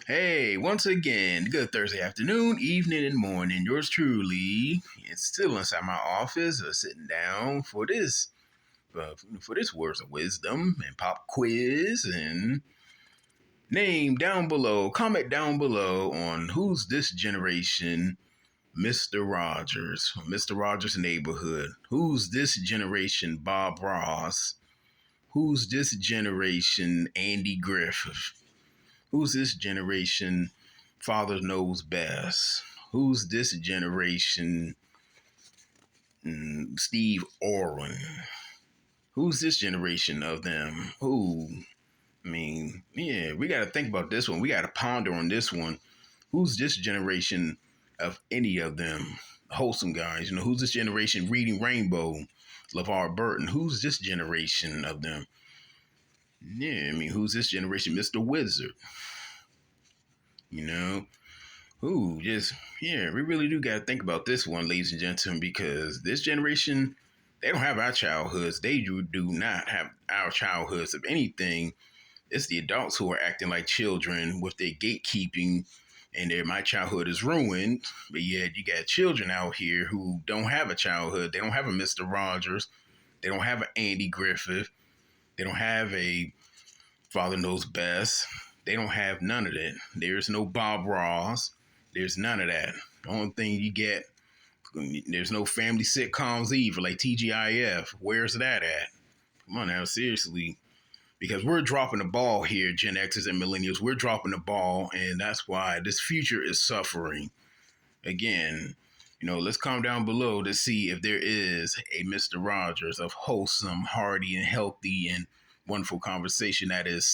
Hey, once again, good Thursday afternoon, evening, and morning. Yours truly is still inside my office, sitting down for this words of wisdom and pop quiz and name down below, comment down below on who's this generation, Mr. Rogers, Mr. Rogers' neighborhood. Who's this generation, Bob Ross? Who's this generation, Andy Griffith? Who's this generation? Father knows best. Who's this generation? Steve Orwin. Who's this generation of them? Who? Yeah, we got to think about this one. We got to ponder on this one. Who's this generation of any of them? Wholesome guys. Who's this generation reading Rainbow? LeVar Burton. Who's this generation of them? Yeah, who's this generation? Mr. Wizard. You know, Ooh, just yeah, we really do got to think about this one, ladies and gentlemen, because this generation, they don't have our childhoods. They do not have our childhoods. If anything, it's the adults who are acting like children with their gatekeeping, and my childhood is ruined. But yet, you got children out here who don't have a childhood. They don't have a Mr. Rogers. They don't have an Andy Griffith. They don't have a Father Knows Best. They don't have none of that. There's no Bob Ross. There's none of that. The only thing you get, there's no family sitcoms either, like TGIF. Where's that at? Come on now, seriously. Because we're dropping the ball here, Gen Xers and Millennials. We're dropping the ball, and that's why this future is suffering. Again, let's come down below to see if there is a Mr. Rogers of wholesome, hearty, and healthy, and wonderful conversation that is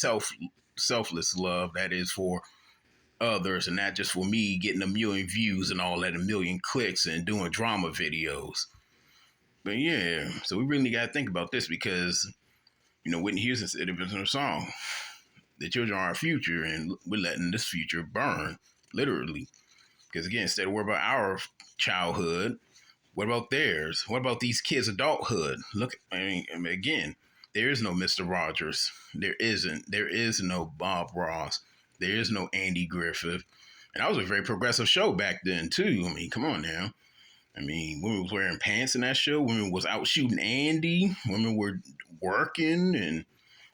selfless love, that is for others and not just for me getting a million views and all that, a million clicks and doing drama videos. But yeah, so we really got to think about this because, Whitney Houston said it was in her song. The children are our future and we're letting this future burn, literally. Because again, instead of worrying about our childhood, what about theirs? What about these kids' adulthood? Look, again, there is no Mr. Rogers. There isn't. There is no Bob Ross. There is no Andy Griffith. And that was a very progressive show back then, too. Come on now. Women was wearing pants in that show. Women was out shooting Andy. Women were working. And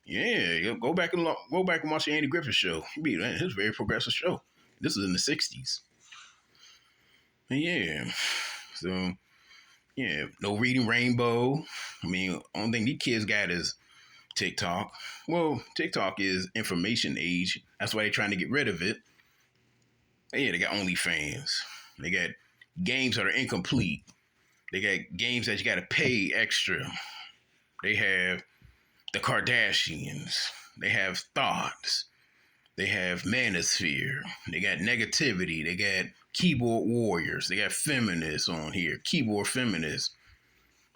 yeah, go back and watch the Andy Griffith show. It was a very progressive show. This was in the 60s. And yeah. So, yeah, no reading Rainbow. Only thing these kids got is TikTok. Well, TikTok is information age. That's why they're trying to get rid of it. Yeah, they got OnlyFans. They got games that are incomplete. They got games that you got to pay extra. They have the Kardashians. They have thoughts. They have manosphere. They got negativity. They got keyboard warriors. They got feminists on here. Keyboard feminists.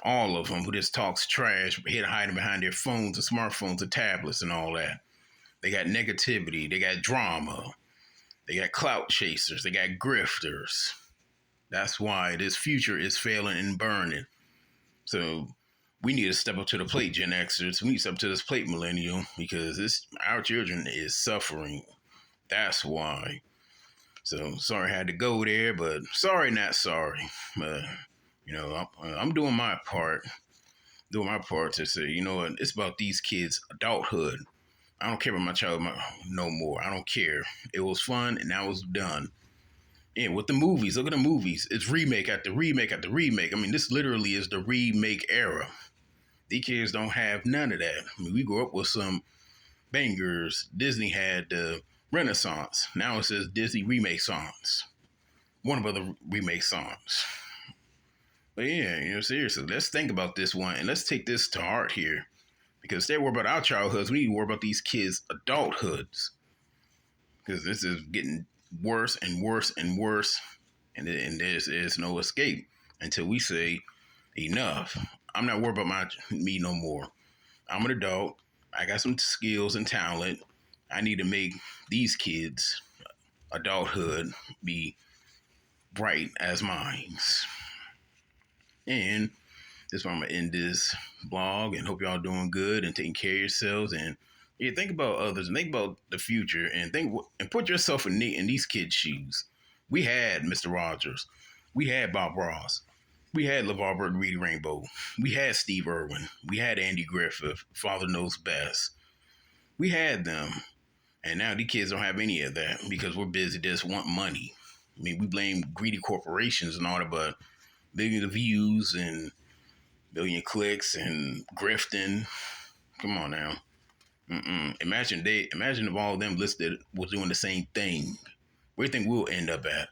All of them who just talks trash, hiding behind their phones and smartphones and tablets and all that. They got negativity. They got drama. They got clout chasers. They got grifters. That's why this future is failing and burning. So we need to step up to the plate, Gen Xers. We need to step up to this plate, Millennial, because our children is suffering. That's why. So sorry I had to go there, but sorry, not sorry. But I'm doing my part. Doing my part to say, it's about these kids' adulthood. I don't care about my child no more. I don't care. It was fun, and now it's done. Yeah, with the movies, look at the movies. It's remake after remake after remake. This literally is the remake era. These kids don't have none of that. We grew up with some bangers. Disney had the Renaissance. Now it says Disney remake songs. One of the remake songs. But yeah, seriously, let's think about this one and let's take this to heart here. Because they worry about our childhoods, we need to worry about these kids' adulthoods. Because this is getting worse and worse and worse. And there's no escape until we say enough. I'm not worried about me no more. I'm an adult. I got some skills and talent. I need to make these kids' adulthood be bright as mine. And this is why I'm going to end this blog and hope y'all doing good and taking care of yourselves and Yeah, think about others and think about the future and put yourself in these kids' shoes. We had Mr. Rogers, we had Bob Ross, we had LeVar Burton, Reedy Rainbow, we had Steve Irwin, we had Andy Griffith, Father Knows Best. We had them, and now these kids don't have any of that because we're busy just want money. I mean, we blame greedy corporations and all that, but billions of views and billion clicks and grifting. Come on now. Imagine if all of them listed was doing the same thing. Where do you think we'll end up at?